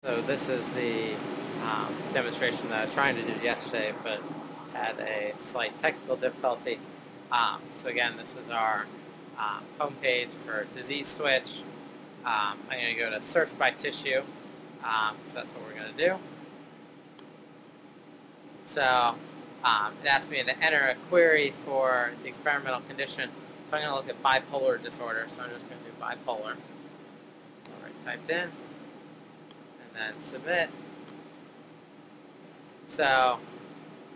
So this is the demonstration that I was trying to do yesterday, but had a slight technical difficulty. So again, this is our home page for DISWITCH. I'm going to go to search by tissue, because that's what we're going to do. So it asked me to enter a query for the experimental condition. So I'm going to look at bipolar disorder. So I'm just going to do bipolar. Alright, typed in. And then submit. So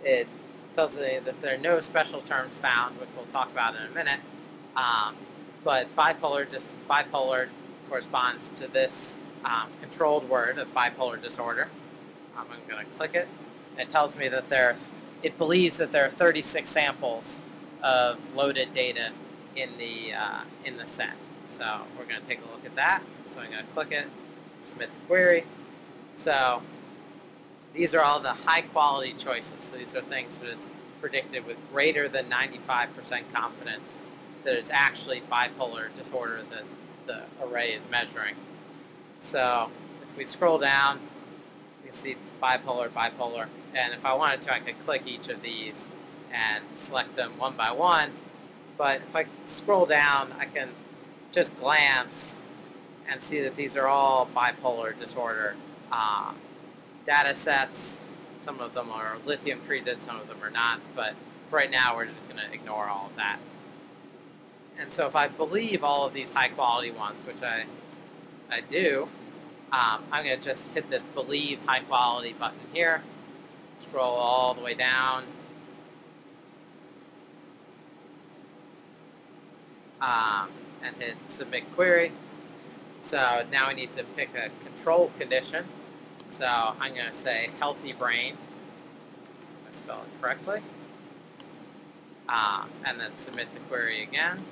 it tells me that there are no special terms found, which we'll talk about in a minute. But bipolar corresponds to this controlled word of bipolar disorder. I'm going to click it. It tells me that it believes that there are 36 samples of loaded data in the set. So we're going to take a look at that. So I'm going to click it, submit the query. So these are all the high quality choices. So these are things that it's predicted with greater than 95% confidence that it's actually bipolar disorder that the array is measuring. So if we scroll down, you can see bipolar, bipolar, and if I wanted to, I could click each of these and select them one by one. But if I scroll down, I can just glance and see that these are all bipolar disorder data sets. Some of them are lithium treated, some of them are not, but for right now we're just going to ignore all of that. And so if I believe all of these high quality ones, which I do, I'm going to just hit this believe high quality button here, scroll all the way down, and hit submit query. So now I need to pick a control condition. So I'm going to say healthy brain. I spell it correctly. And then submit the query again.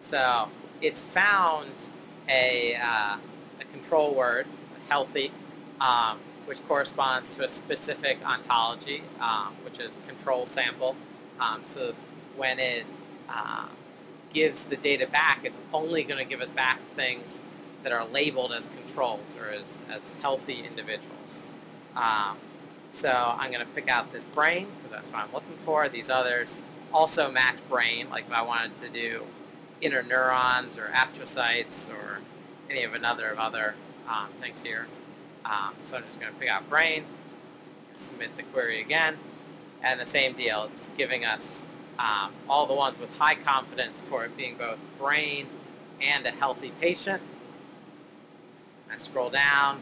So it's found a control word, healthy, which corresponds to a specific ontology, which is control sample. So when it gives the data back, it's only going to give us back things that are labeled as controls or as healthy individuals. So I'm going to pick out this brain because that's what I'm looking for. These others also match brain, like if I wanted to do interneurons or astrocytes or any of other things here. So I'm just going to pick out brain, submit the query again, and the same deal. It's giving us all the ones with high confidence for it being both brain and a healthy patient. I scroll down,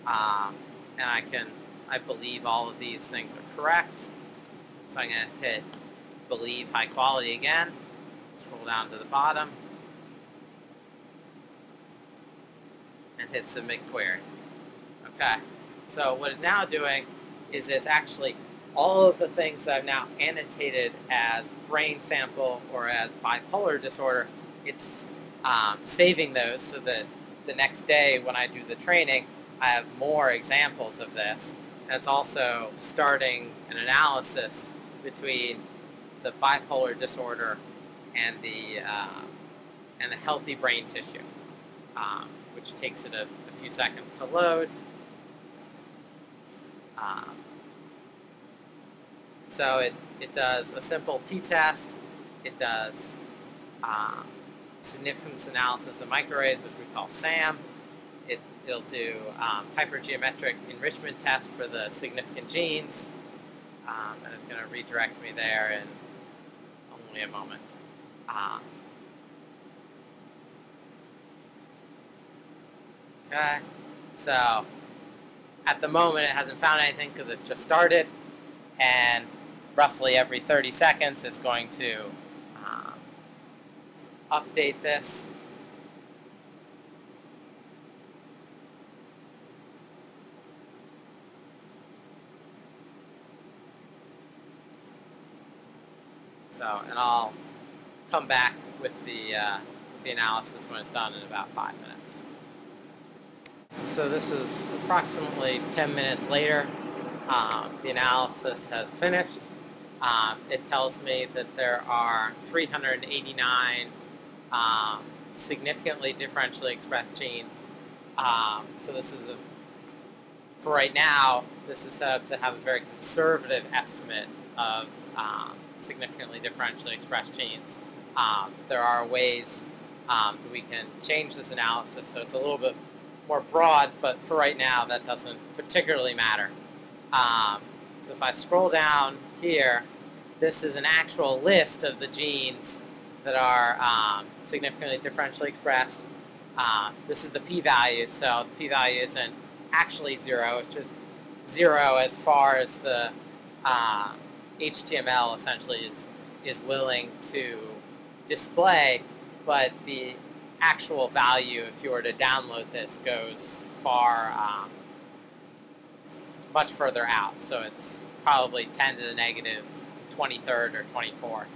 and I believe all of these things are correct. So I'm going to hit believe high quality again, scroll down to the bottom, and hit submit query. Okay, so what it's now doing is it's actually all of the things that I've now annotated as brain sample or as bipolar disorder, it's saving those so that the next day when I do the training, I have more examples of this. And it's also starting an analysis between the bipolar disorder and the healthy brain tissue, which takes it a few seconds to load. So it does a simple t-test. It does significance analysis of microarrays, which we call SAM. It'll do hypergeometric enrichment test for the significant genes. And it's going to redirect me there in only a moment. Okay, so at the moment it hasn't found anything because it just started, and roughly every 30 seconds it's going to update this. So, and I'll come back with the analysis when it's done in about 5 minutes. So this is approximately 10 minutes later. The analysis has finished. It tells me that there are 389 significantly differentially expressed genes. So this is for right now, this is set up to have a very conservative estimate of significantly differentially expressed genes. There are ways that we can change this analysis, so it's a little bit more broad, but for right now, that doesn't particularly matter. So if I scroll down here, this is an actual list of the genes that are significantly differentially expressed. This is the p-value, so the p-value isn't actually 0, it's just 0 as far as the HTML essentially is willing to display, but the actual value, if you were to download this, goes far, much further out. So it's probably 10 to the negative 23rd or 24th.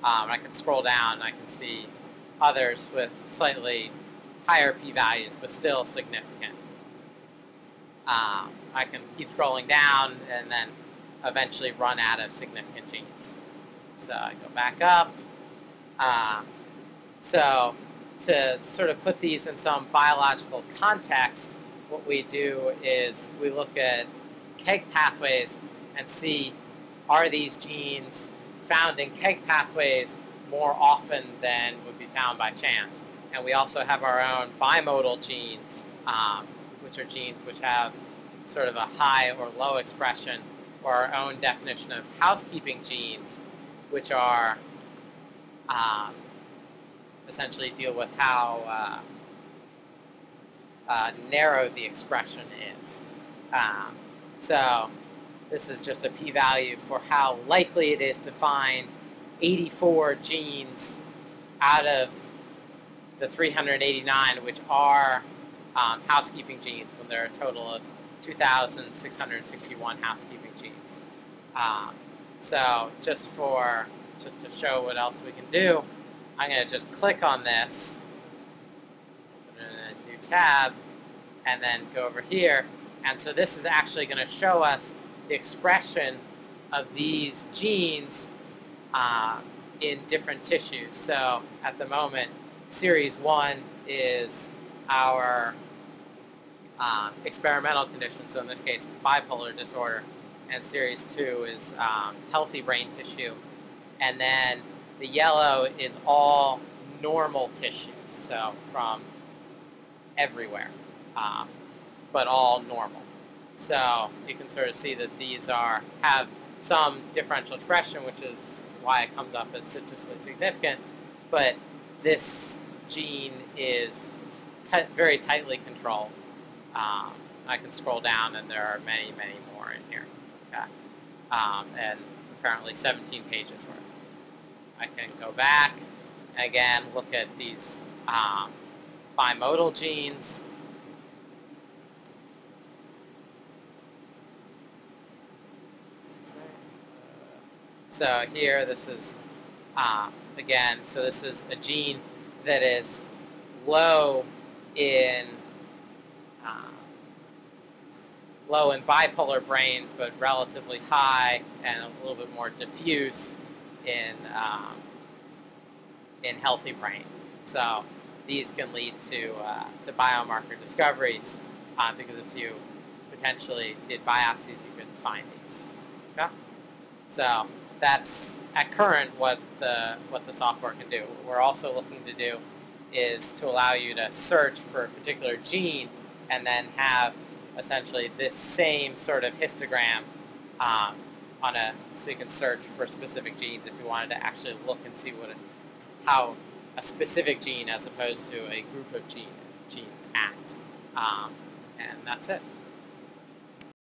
I can scroll down and I can see others with slightly higher p-values, but still significant. I can keep scrolling down and then eventually run out of significant genes. So I go back up. So to sort of put these in some biological context, what we do is we look at KEGG pathways and see, are these genes found in KEGG pathways more often than would be found by chance? And we also have our own bimodal genes, which are genes which have sort of a high or low expression, or our own definition of housekeeping genes, which are essentially deal with how narrow the expression is. So this is just a p-value for how likely it is to find 84 genes out of the 389, which are housekeeping genes, when there are a total of 2,661 housekeeping genes. So just to show what else we can do, I'm going to just click on this, open a new tab, and then go over here. And so this is actually going to show us the expression of these genes in different tissues. So at the moment, Series 1 is our experimental condition, so in this case, bipolar disorder, and Series 2 is healthy brain tissue. And then the yellow is all normal tissues, so from everywhere, but all normal. So you can sort of see that these have some differential expression, which is why it comes up as statistically significant, but this gene is very tightly controlled. I can scroll down and there are many, many more in here. Okay. And apparently 17 pages worth. I can go back and again look at these bimodal genes. So here, this is, again, so this is a gene that is low in bipolar brain, but relatively high and a little bit more diffuse in healthy brain. So these can lead to biomarker discoveries because if you potentially did biopsies, you could find these. Okay? So that's at current what the software can do. What we're also looking to do is to allow you to search for a particular gene and then have essentially this same sort of histogram so you can search for specific genes if you wanted to actually look and see how a specific gene as opposed to a group of genes act. And that's it.